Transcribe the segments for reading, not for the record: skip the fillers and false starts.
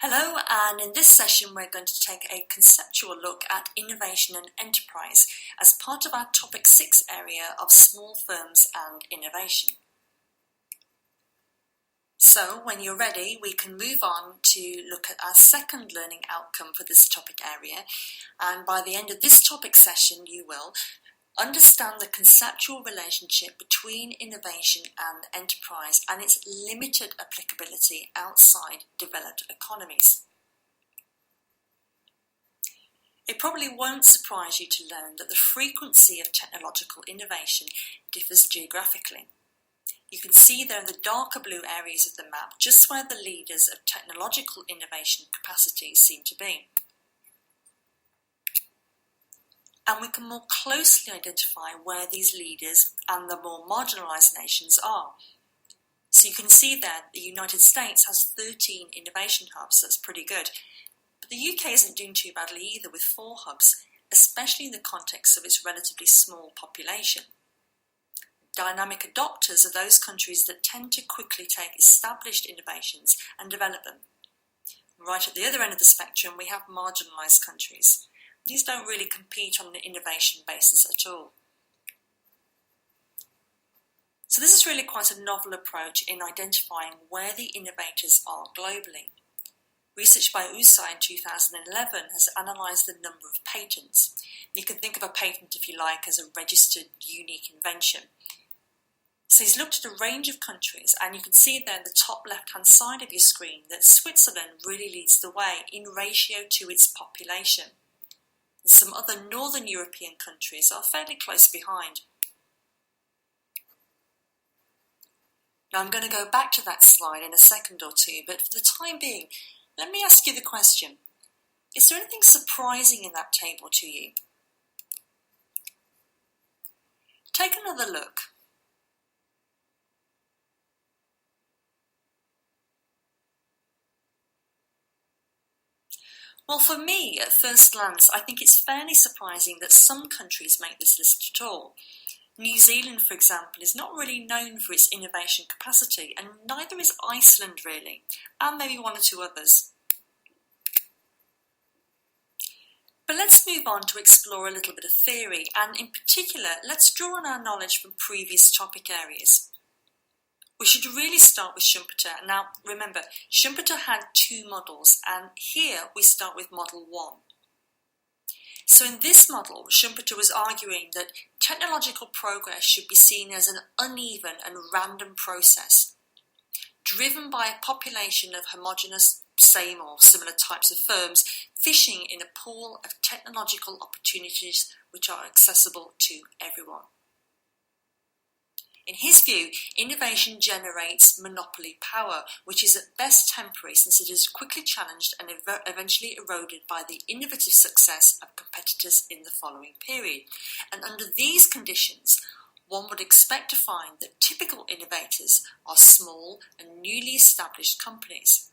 Hello, and in this session we're going to take a conceptual look at innovation and enterprise as part of our Topic 6 area of small firms and innovation. So when you're ready, we can move on to look at our second learning outcome for this topic area, and by the end of this topic session you will understand the conceptual relationship between innovation and enterprise and its limited applicability outside developed economies. It probably won't surprise you to learn that the frequency of technological innovation differs geographically. You can see there in the darker blue areas of the map just where the leaders of technological innovation capacities seem to be. And we can more closely identify where these leaders and the more marginalised nations are. So you can see there the United States has 13 innovation hubs. That's pretty good. But the UK isn't doing too badly either with 4 hubs, especially in the context of its relatively small population. Dynamic adopters are those countries that tend to quickly take established innovations and develop them. Right at the other end of the spectrum, we have marginalised countries. These don't really compete on an innovation basis at all. So this is really quite a novel approach in identifying where the innovators are globally. Research by USAI in 2011 has analysed the number of patents. You can think of a patent, if you like, as a registered unique invention. So he's looked at a range of countries, and you can see there in the top left-hand side of your screen that Switzerland really leads the way in ratio to its population. Some other northern European countries are fairly close behind. Now I'm going to go back to that slide in a second or two, but for the time being, let me ask you the question. Is there anything surprising in that table to you? Take another look. Well, for me, at first glance, I think it's fairly surprising that some countries make this list at all. New Zealand, for example, is not really known for its innovation capacity, and neither is Iceland really, and maybe one or two others. But let's move on to explore a little bit of theory, and in particular, let's draw on our knowledge from previous topic areas. We should really start with Schumpeter. Now, remember, Schumpeter had 2 models, and here we start with model 1. So in this model, Schumpeter was arguing that technological progress should be seen as an uneven and random process, driven by a population of homogeneous, same or similar types of firms, fishing in a pool of technological opportunities which are accessible to everyone. In his view, innovation generates monopoly power, which is at best temporary since it is quickly challenged and eventually eroded by the innovative success of competitors in the following period. And under these conditions, one would expect to find that typical innovators are small and newly established companies.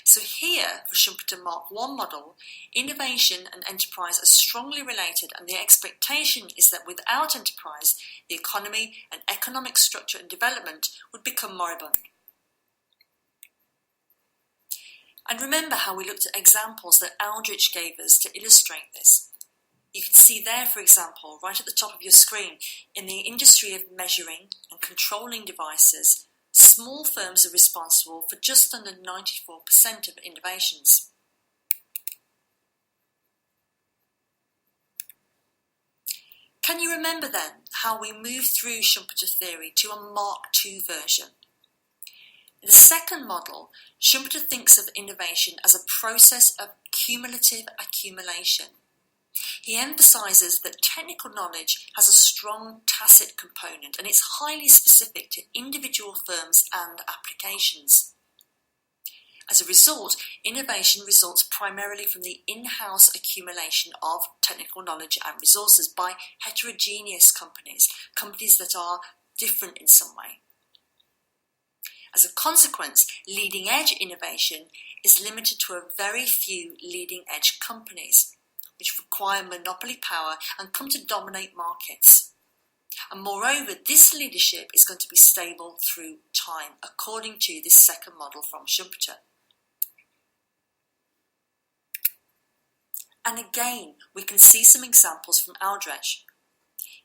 So here, for Schumpeter Mark I model, innovation and enterprise are strongly related, and the expectation is that without enterprise, the economy and economic structure and development would become moribund. And remember how we looked at examples that Aldrich gave us to illustrate this. You can see there, for example, right at the top of your screen, in the industry of measuring and controlling devices, small firms are responsible for just under 94% of innovations. Can you remember then how we moved through Schumpeter theory to a Mark II version? In the second model, Schumpeter thinks of innovation as a process of cumulative accumulation. He emphasises that technical knowledge has a strong tacit component, and it's highly specific to individual firms and applications. As a result, innovation results primarily from the in-house accumulation of technical knowledge and resources by heterogeneous companies that are different in some way. As a consequence, leading-edge innovation is limited to a very few leading-edge companies, which require monopoly power and come to dominate markets. And moreover, this leadership is going to be stable through time, according to this second model from Schumpeter. And again, we can see some examples from Aldrich.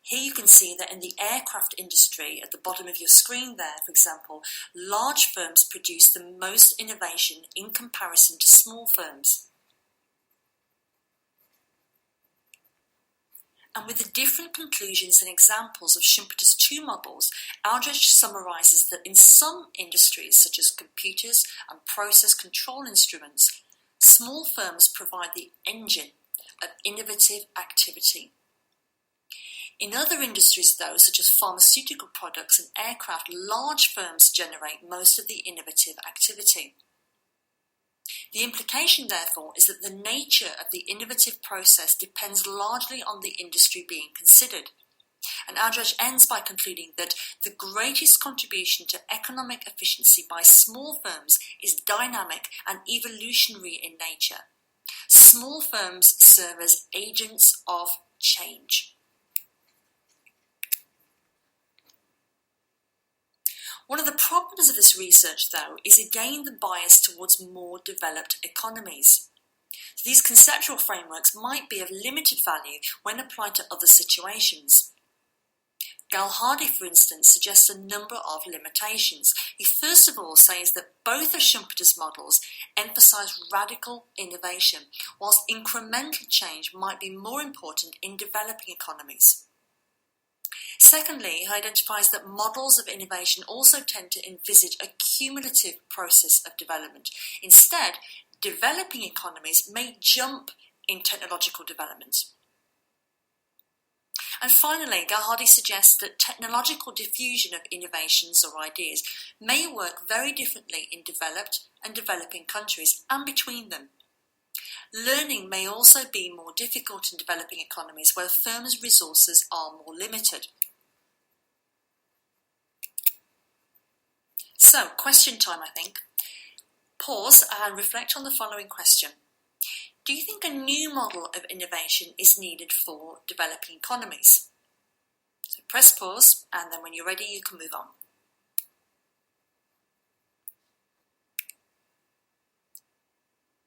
Here you can see that in the aircraft industry, at the bottom of your screen there, for example, large firms produce the most innovation in comparison to small firms. And with the different conclusions and examples of Schumpeter's two models, Aldrich summarises that in some industries, such as computers and process control instruments, small firms provide the engine of innovative activity. In other industries, though, such as pharmaceutical products and aircraft, large firms generate most of the innovative activity. The implication, therefore, is that the nature of the innovative process depends largely on the industry being considered. And Aldrich ends by concluding that the greatest contribution to economic efficiency by small firms is dynamic and evolutionary in nature. Small firms serve as agents of change. One of the problems of this research, though, is again the bias towards more developed economies. So these conceptual frameworks might be of limited value when applied to other situations. Galhardi, for instance, suggests a number of limitations. He first of all says that both of Schumpeter's models emphasise radical innovation, whilst incremental change might be more important in developing economies. Secondly, he identifies that models of innovation also tend to envisage a cumulative process of development. Instead, developing economies may jump in technological development. And finally, Galhardi suggests that technological diffusion of innovations or ideas may work very differently in developed and developing countries and between them. Learning may also be more difficult in developing economies where firms' resources are more limited. So, question time, I think. Pause and reflect on the following question. Do you think a new model of innovation is needed for developing economies? So press pause, and then when you're ready, you can move on.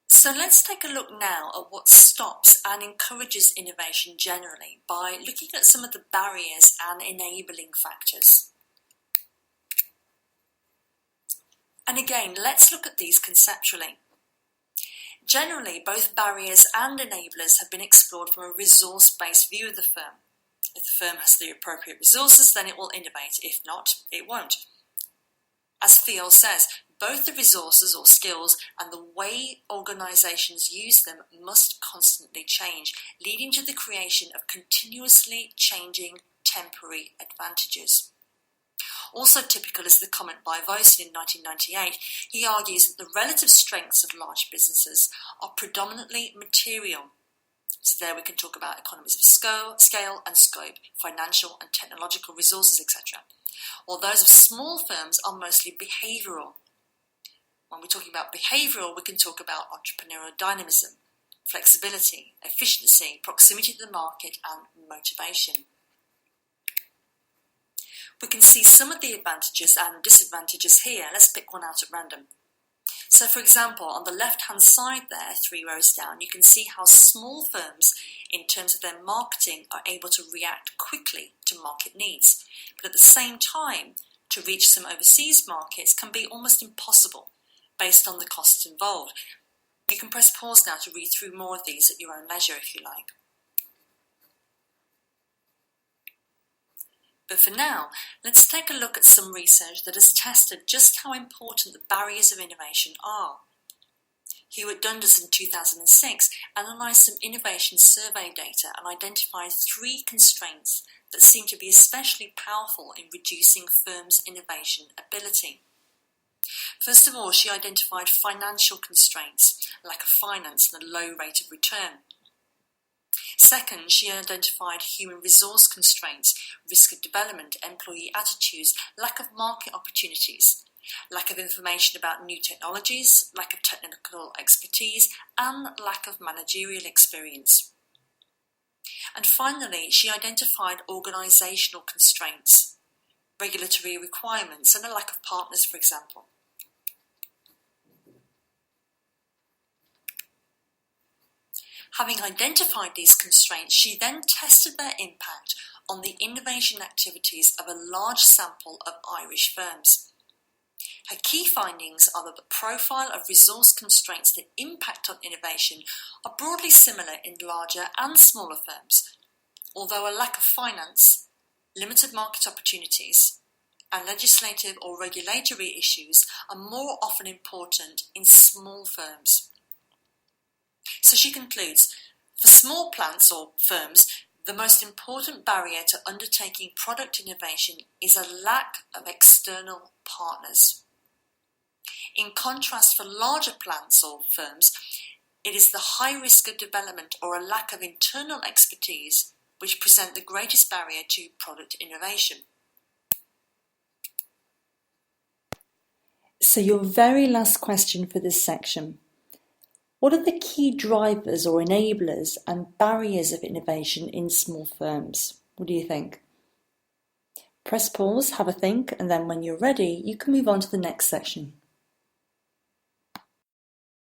So let's take a look now at what stops and encourages innovation generally by looking at some of the barriers and enabling factors. And again, let's look at these conceptually. Generally, both barriers and enablers have been explored from a resource-based view of the firm. If the firm has the appropriate resources, then it will innovate. If not, it won't. As Thiel says, both the resources or skills and the way organisations use them must constantly change, leading to the creation of continuously changing temporary advantages. Also typical is the comment by Voisin in 1998. He argues that the relative strengths of large businesses are predominantly material. So there we can talk about economies of scale and scope, financial and technological resources, etc. While those of small firms are mostly behavioural. When we're talking about behavioural, we can talk about entrepreneurial dynamism, flexibility, efficiency, proximity to the market, and motivation. We can see some of the advantages and disadvantages here. Let's pick one out at random. So for example, on the left-hand side there, 3 rows down, you can see how small firms, in terms of their marketing, are able to react quickly to market needs. But at the same time, to reach some overseas markets can be almost impossible based on the costs involved. You can press pause now to read through more of these at your own leisure if you like. But for now, let's take a look at some research that has tested just how important the barriers of innovation are. Hewitt Dundas in 2006 analysed some innovation survey data and identified 3 constraints that seem to be especially powerful in reducing firms' innovation ability. First of all, she identified financial constraints, lack of finance and a low rate of return. Second, she identified human resource constraints, risk of development, employee attitudes, lack of market opportunities, lack of information about new technologies, lack of technical expertise, and lack of managerial experience. And finally, she identified organisational constraints, regulatory requirements, and a lack of partners, for example. Having identified these constraints, she then tested their impact on the innovation activities of a large sample of Irish firms. Her key findings are that the profile of resource constraints that impact on innovation are broadly similar in larger and smaller firms, although a lack of finance, limited market opportunities, and legislative or regulatory issues are more often important in small firms. So she concludes, for small plants or firms, the most important barrier to undertaking product innovation is a lack of external partners. In contrast, for larger plants or firms, it is the high risk of development or a lack of internal expertise which present the greatest barrier to product innovation. So your very last question for this section. What are the key drivers or enablers and barriers of innovation in small firms? What do you think? Press pause, have a think, and then when you're ready, you can move on to the next section.